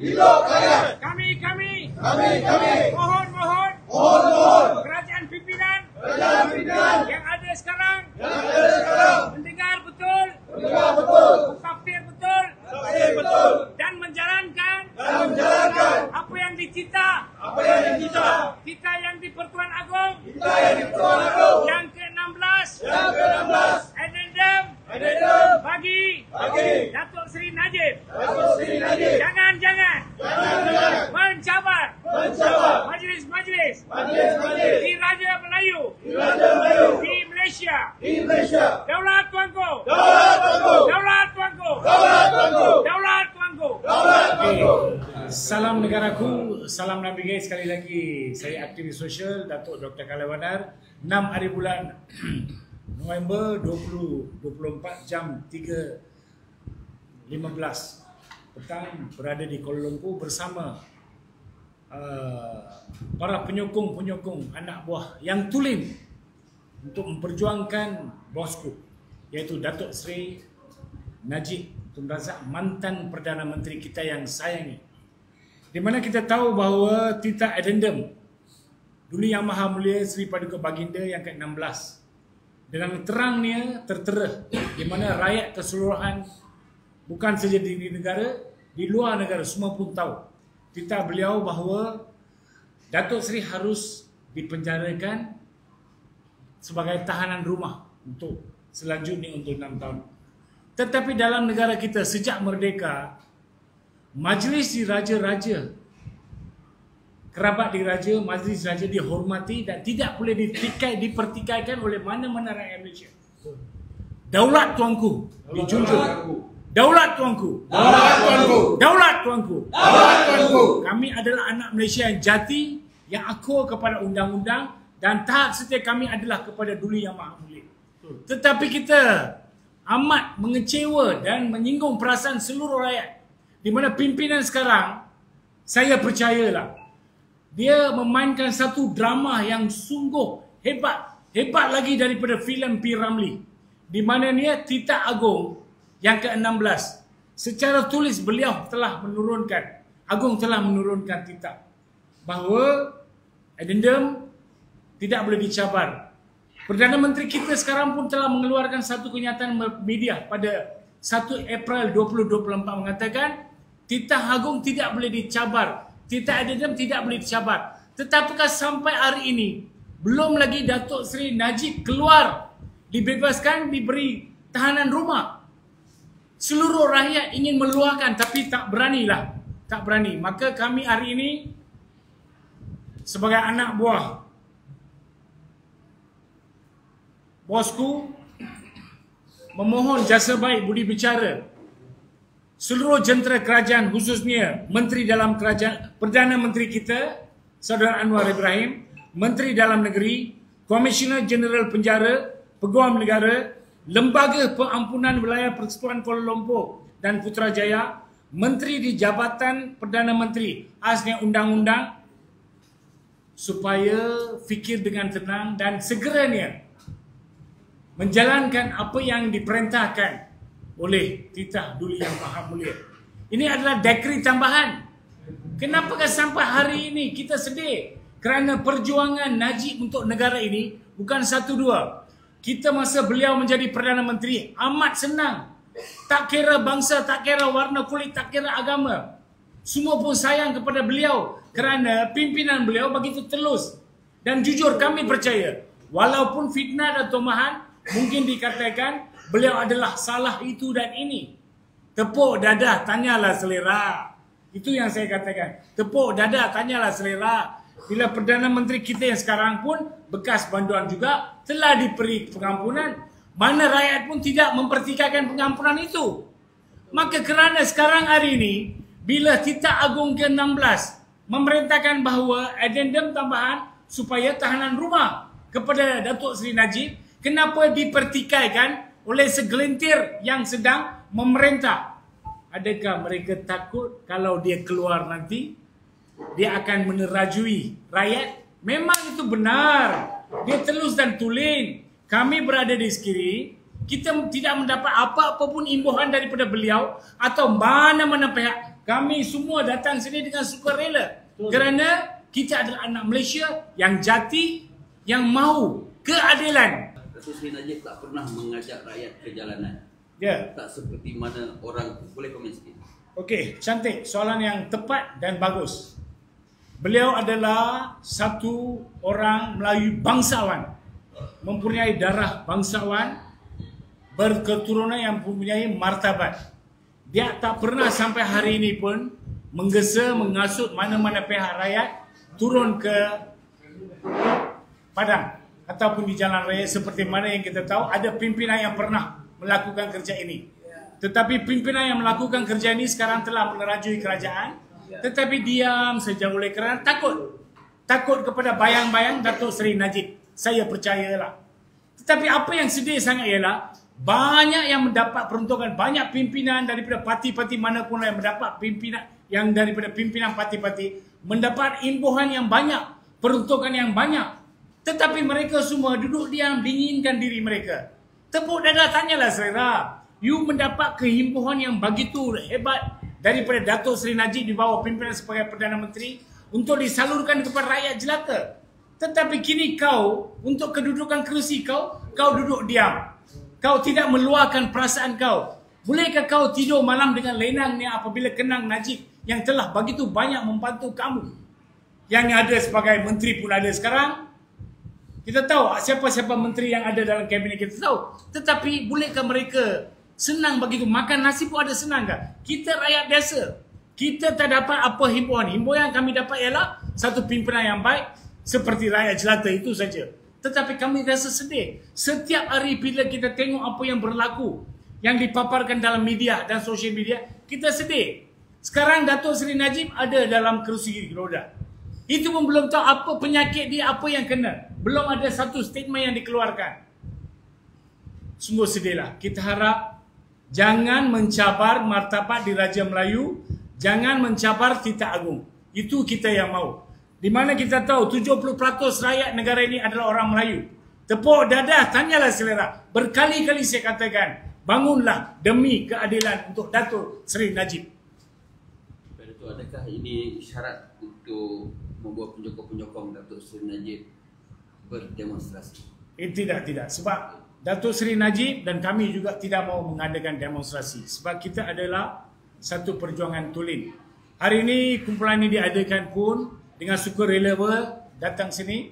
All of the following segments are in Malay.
Hidup rakyat. Kami Kami. mohon kerajaan pimpinan yang ada sekarang mendengar betul, mentafsir betul, dan menjalankan apa yang dicita kita yang di Pertuan Agong yang ke-16 addendum bagi Datuk Seri Najib. Jangan mencabar majlis-majlis di Raja Melayu di Malaysia. Daulat Tuanku. Salam negaraku, salam Nabi guys. Sekali lagi saya aktivis sosial Datuk Dr. Kalaiwanar. 6 hari bulan November 2024 jam 3.15 petang berada di Kuala Lumpur bersama para penyokong anak buah yang tulen untuk memperjuangkan bosku, iaitu Datuk Seri Najib Tun Razak, mantan Perdana Menteri kita yang sayangi. Di mana kita tahu bahawa titah addendum Duli Yang Maha Mulia Seri Paduka Baginda yang ke-16 dengan terangnya tertera, di mana rakyat keseluruhan bukan saja di negara, di luar negara semua pun tahu titah beliau bahawa Datuk Seri harus dipenjarakan sebagai tahanan rumah untuk selanjutnya untuk 6 tahun. Tetapi dalam negara kita sejak merdeka, majlis diraja-raja, kerabat diraja, majlis raja dihormati dan tidak boleh dipertikaikan oleh mana-mana rakyat Malaysia. Daulat tuanku dijunjung. Daulat tuanku. Kami adalah anak Malaysia yang jati, yang akur kepada undang-undang, dan taat setia kami adalah kepada Duli Yang Maha Mulia. Tetapi kita amat mengecewa dan menyinggung perasaan seluruh rakyat, di mana pimpinan sekarang, saya percayalah, dia memainkan satu drama yang sungguh hebat lagi daripada filem P. Ramlee, di mana dia titah agung yang ke-16 secara tulis beliau telah menurunkan, Agung telah menurunkan titah bahawa addendum tidak boleh dicabar. Perdana Menteri kita sekarang pun telah mengeluarkan satu kenyataan media pada 1 April 2024 mengatakan titah agung tidak boleh dicabar, titah addendum tidak boleh dicabar. Tetapi sampai hari ini belum lagi Datuk Seri Najib keluar, dibebaskan, diberi tahanan rumah. Seluruh rakyat ingin meluahkan tapi tak berani. Maka kami hari ini sebagai anak buah bosku memohon jasa baik budi bicara seluruh jentera kerajaan, khususnya Menteri dalam Kerajaan, Perdana Menteri kita Saudara Anwar Ibrahim, Menteri Dalam Negeri, Komisioner Jeneral Penjara, Peguam Negara, Lembaga Pengampunan Wilayah Persekutuan Kuala Lumpur dan Putrajaya, Menteri di Jabatan Perdana Menteri, asasnya undang-undang, supaya fikir dengan tenang dan segeranya menjalankan apa yang diperintahkan oleh titah Duli Yang Maha Mulia. Ini adalah dekri tambahan. Kenapakah sampai hari ini kita sedih? Kerana perjuangan Najib untuk negara ini bukan 1-2. Kita masa beliau menjadi Perdana Menteri amat senang. Tak kira bangsa, tak kira warna kulit, tak kira agama. Semua pun sayang kepada beliau kerana pimpinan beliau begitu telus. Dan jujur kami percaya, walaupun fitnah dan tomahan mungkin dikatakan beliau adalah salah itu dan ini. Tepuk dadah, tanyalah selera. Itu yang saya katakan. Tepuk dadah, tanyalah selera. Bila Perdana Menteri kita yang sekarang pun bekas banduan juga telah diberi pengampunan, mana rakyat pun tidak mempertikaikan pengampunan itu. Maka kerana sekarang hari ini, bila titah agung ke-16 memerintahkan bahawa addendum tambahan supaya tahanan rumah kepada Datuk Seri Najib, kenapa dipertikaikan oleh segelintir yang sedang memerintah? Adakah mereka takut kalau dia keluar nanti, dia akan menerajui rakyat? Memang itu benar. Dia telus dan tulen. Kami berada di sekiri, kita tidak mendapat apa-apa pun imbuhan daripada beliau atau mana-mana pihak Kami semua datang sini dengan sukarela. Kerana kita adalah anak Malaysia yang jati, yang mahu keadilan. Datuk Seri Najib tak pernah mengajak rakyat ke jalanan. Ya. Tak seperti mana orang, boleh komen sikit. Okey, cantik. Soalan yang tepat dan bagus. Beliau adalah satu orang Melayu bangsawan. Mempunyai darah bangsawan, berketurunan yang mempunyai martabat. Dia tak pernah sampai hari ini pun menggesa, mengasut mana-mana pihak rakyat turun ke padang ataupun di jalan raya seperti mana yang kita tahu ada pimpinan yang pernah melakukan kerja ini. Tetapi pimpinan yang melakukan kerja ini sekarang telah menerajui kerajaan, tetapi diam saja oleh kerana takut. Takut kepada bayang-bayang Datuk Seri Najib. Saya percayalah. Tetapi apa yang sedih sangat ialah banyak yang mendapat peruntukan, banyak pimpinan daripada parti-parti mana pun yang mendapat pimpinan, yang daripada pimpinan parti-parti mendapat imbuhan yang banyak, peruntukan yang banyak. Tetapi mereka semua duduk diam, dinginkan diri mereka. Tepuk dada, tanyalah selera. You mendapat kehimpuhan yang begitu hebat daripada Datuk Seri Najib di bawah pimpinan sebagai Perdana Menteri untuk disalurkan kepada rakyat jelata. Tetapi kini kau, untuk kedudukan kerusi kau duduk diam. Kau tidak meluahkan perasaan kau. Bolehkah kau tidur malam dengan lenangnya apabila kenang Najib yang telah begitu banyak membantu kamu? Yang ada sebagai menteri pun ada sekarang. Kita tahu siapa-siapa menteri yang ada dalam kabinet kita tahu. Tetapi bolehkah mereka senang begitu? Makan nasi pun ada senang tak? Kita rakyat biasa. Kita tak dapat apa himbuan. Himbuan yang kami dapat ialah satu pimpinan yang baik seperti rakyat jelata, itu saja. Tetapi kami rasa sedih. Setiap hari bila kita tengok apa yang berlaku, yang dipaparkan dalam media dan sosial media, kita sedih. Sekarang Datuk Seri Najib ada dalam kerusi roda. Itu pun belum tahu apa penyakit dia, apa yang kena. Belum ada satu statement yang dikeluarkan. Sungguh sedihlah. Kita harap jangan mencabar martabat di Raja Melayu, jangan mencabar Titah Agung. Itu kita yang mahu. Di mana kita tahu 70% rakyat negara ini adalah orang Melayu. Tepuk dadah, tanyalah selera. Berkali-kali saya katakan, bangunlah demi keadilan untuk Datuk Seri Najib. Datuk, adakah ini syarat untuk membuat penyokong-penyokong Datuk Seri Najib berdemonstrasi? Tidak. Sebab Datuk Seri Najib dan kami juga tidak mahu mengadakan demonstrasi. Sebab kita adalah satu perjuangan tulen. Hari ini kumpulan ini diadakan pun dengan sukarela datang sini.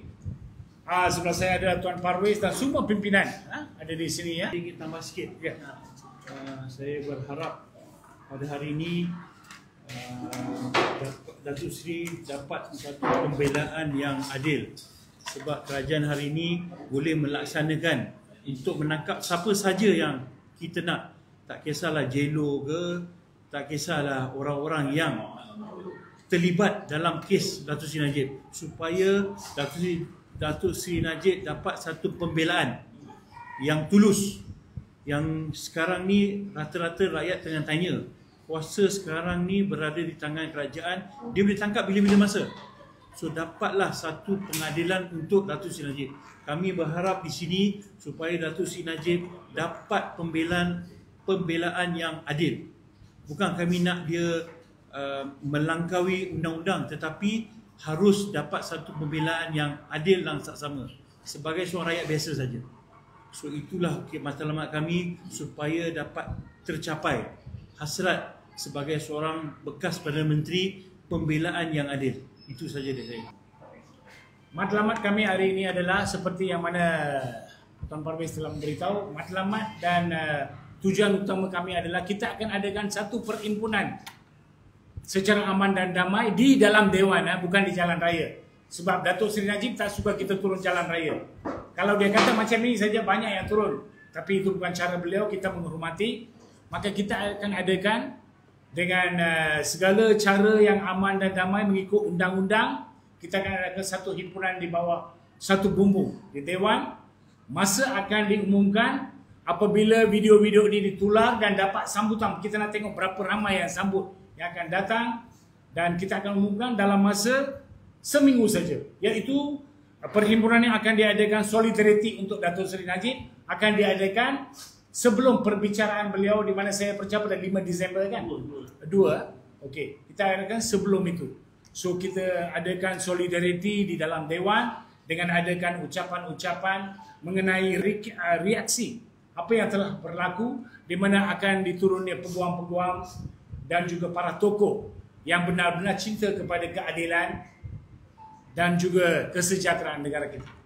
Sebelah saya ada Tuan Parvez dan semua pimpinan ada di sini ya. Ingin tambah sikit. Ya. Saya berharap pada hari ini Datuk Seri dapat satu pembelaan yang adil. Sebab kerajaan hari ini boleh melaksanakan untuk menangkap siapa saja yang kita nak. Tak kisahlah jelo ke, tak kisahlah orang-orang yang terlibat dalam kes Datuk Seri Najib, supaya Datuk Seri Najib dapat satu pembelaan yang tulus. Yang sekarang ni rata-rata rakyat tengah tanya, kuasa sekarang ni berada di tangan kerajaan, dia boleh tangkap bila-bila masa. So dapatlah satu pengadilan untuk Datuk Seri Najib. Kami berharap di sini supaya Datuk Seri Najib dapat pembelaan yang adil. Bukan kami nak dia melangkaui undang-undang, tetapi harus dapat satu pembelaan yang adil dan saksama sebagai seorang rakyat biasa saja. So itulah matlamat kami supaya dapat tercapai hasrat sebagai seorang bekas Perdana Menteri, pembelaan yang adil. Itu saja dari saya. Matlamat kami hari ini adalah seperti yang mana Tuan Parvez telah memberitahu. Matlamat dan tujuan utama kami adalah kita akan adakan satu perhimpunan secara aman dan damai di dalam Dewan, bukan di jalan raya. Sebab Datuk Seri Najib tak suka kita turun jalan raya. Kalau dia kata macam ini saja banyak yang turun, tapi itu bukan cara beliau, kita menghormati. Maka kita akan adakan dengan segala cara yang aman dan damai mengikut undang-undang. Kita akan adakan satu himpunan di bawah satu bumbung di Dewan. Masa akan diumumkan apabila video-video ini ditular dan dapat sambutan. Kita nak tengok berapa ramai yang sambut yang akan datang, dan kita akan umumkan dalam masa seminggu saja, iaitu perhimpunan yang akan diadakan solidariti untuk Datuk Seri Najib akan diadakan sebelum perbicaraan beliau, di mana saya percaya pada 5 Disember kan? 2. Okey, kita adakan sebelum itu. So kita adakan solidariti di dalam dewan dengan adakan ucapan-ucapan mengenai reaksi apa yang telah berlaku, di mana akan diturunnya peguam-peguam dan juga para tokoh yang benar-benar cinta kepada keadilan dan juga kesejahteraan negara kita.